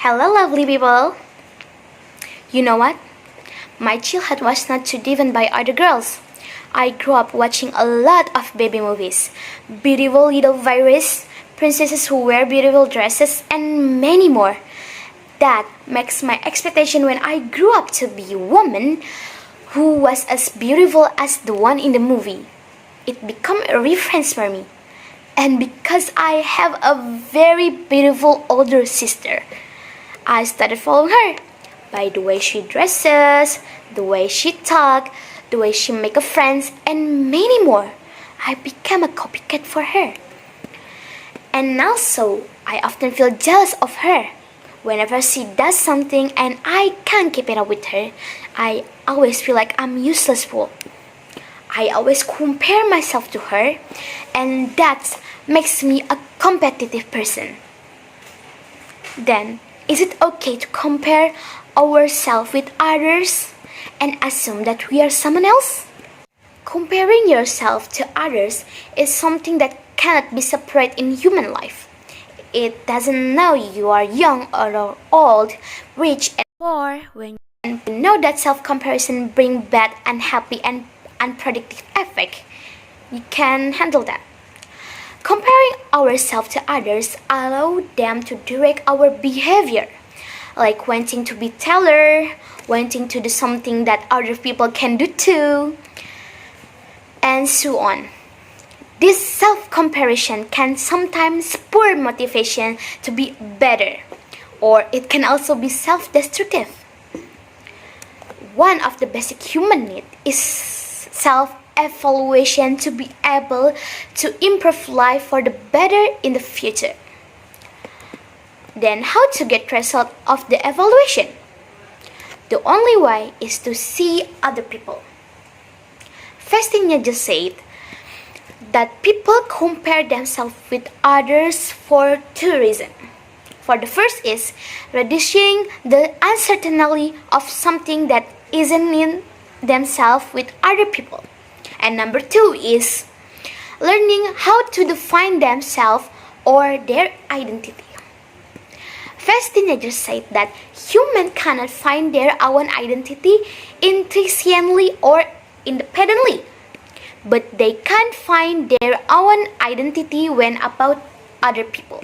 Hello, lovely people. You know what? My childhood was not too driven by other girls. I grew up watching a lot of baby movies, beautiful little virus, princesses who wear beautiful dresses, and many more. That makes my expectation when I grew up to be a woman who was as beautiful as the one in the movie. It became a reference for me. And because I have a very beautiful older sister, I started following her by the way she dresses, the way she talks, the way she makes friends, and many more. I became a copycat for her. And also, I often feel jealous of her. Whenever she does something and I can't keep it up with her, I always feel like I'm useless fool. I always compare myself to her, and that makes me a competitive person. Then, is it okay to compare ourselves with others and assume that we are someone else? Comparing yourself to others is something that cannot be separate in human life. It doesn't know you are young or old, rich and poor. When you know that self-comparison brings bad, unhappy and unpredictable effect, you can handle that. Comparing ourselves to others allows them to direct our behavior, like wanting to be taller, wanting to do something that other people can do too, and so on. This self-comparison can sometimes spur motivation to be better, or it can also be self-destructive. One of the basic human needs is self-evaluation to be able to improve life for the better in the future. Then how to get result of the evaluation? The only way is to see other people. Speaking-Nanda said that people compare themselves with others for two reasons. For the first is reducing the uncertainty of something that isn't in themselves with other people. And number two is learning how to define themselves or their identity. Speaking-Nanda said that humans cannot find their own identity intrinsically or independently, but they can find their own identity when about other people.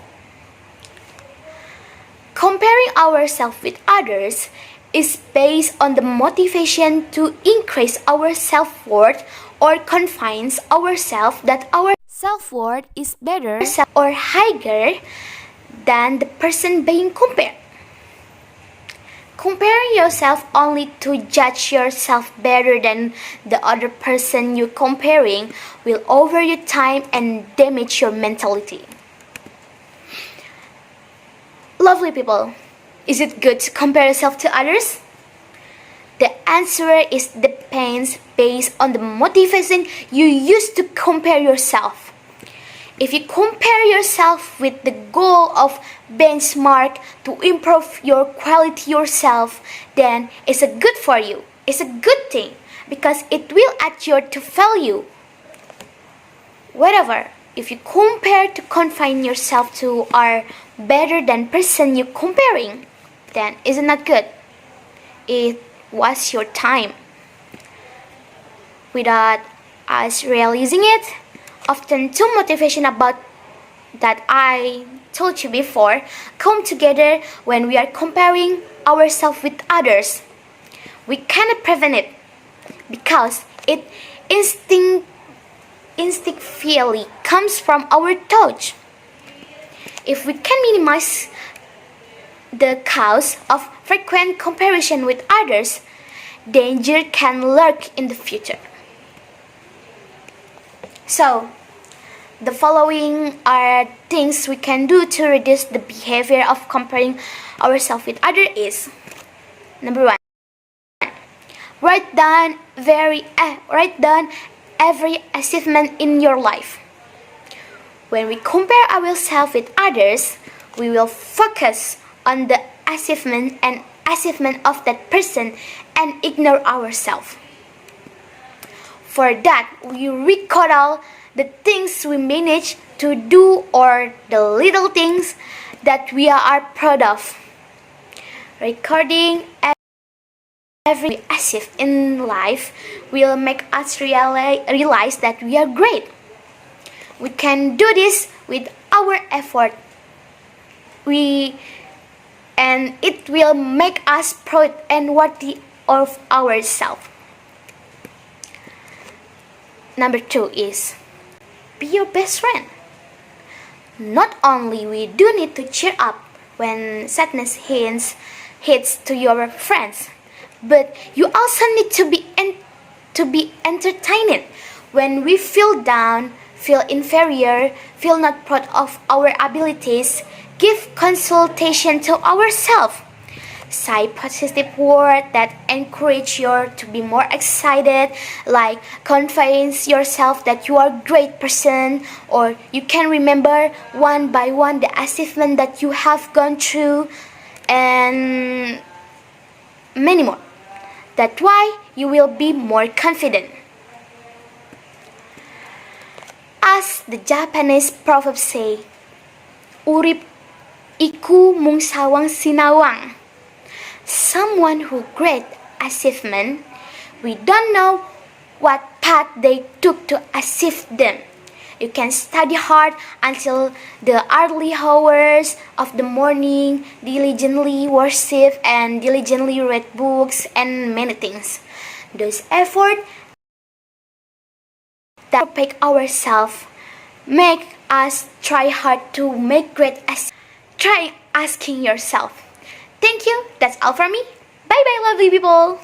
Comparing ourselves with others is based on the motivation to increase our self-worth or confines ourselves that our self-worth is better or higher than the person being compared. Comparing yourself only to judge yourself better than the other person you're comparing will over your time and damage your mentality. Lovely people, is it good to compare yourself to others? The answer is depends based on the motivation you use to compare yourself. If you compare yourself with the goal of benchmark to improve your quality yourself, then it's a good for you. It's a good thing because it will add your to value. Whatever, if you compare to confine yourself to are better than person you're comparing, then isn't that good? It was your time. Without us realizing it, often two motivation about that I told you before come together when we are comparing ourselves with others. We cannot prevent it because it instinctively comes from our thoughts. If we can minimize the cause of frequent comparison with others, danger can lurk in the future. So, the following are things we can do to reduce the behavior of comparing ourselves with others is: number one, write down every achievement in your life. When we compare ourselves with others, we will focus on the achievement of that person and ignore ourselves. For that, we recall the things we manage to do or the little things that we are proud of. Recording every achieve in life will make us realize that we are great. We can do this with our effort. And it will make us proud and worthy of ourselves. Number 2 is be your best friend. Not only we do need to cheer up when sadness hits to your friends, but you also need to be entertaining when we feel down, feel inferior, feel not proud of our abilities. Give consultation to ourselves. Say positive words that encourage you to be more excited, like convince yourself that you are a great person, or you can remember one by one the achievement that you have gone through, and many more. That's why you will be more confident. As the Japanese proverb say, urip iku mung sawang sinawang. Someone who great achievement, we don't know what path they took to achieve them. You can study hard until the early hours of the morning, diligently worship and diligently read books and many things. Those efforts that pick ourselves make us try hard to make great achievements. Try asking yourself. Thank you. That's all from me. Bye bye, lovely people.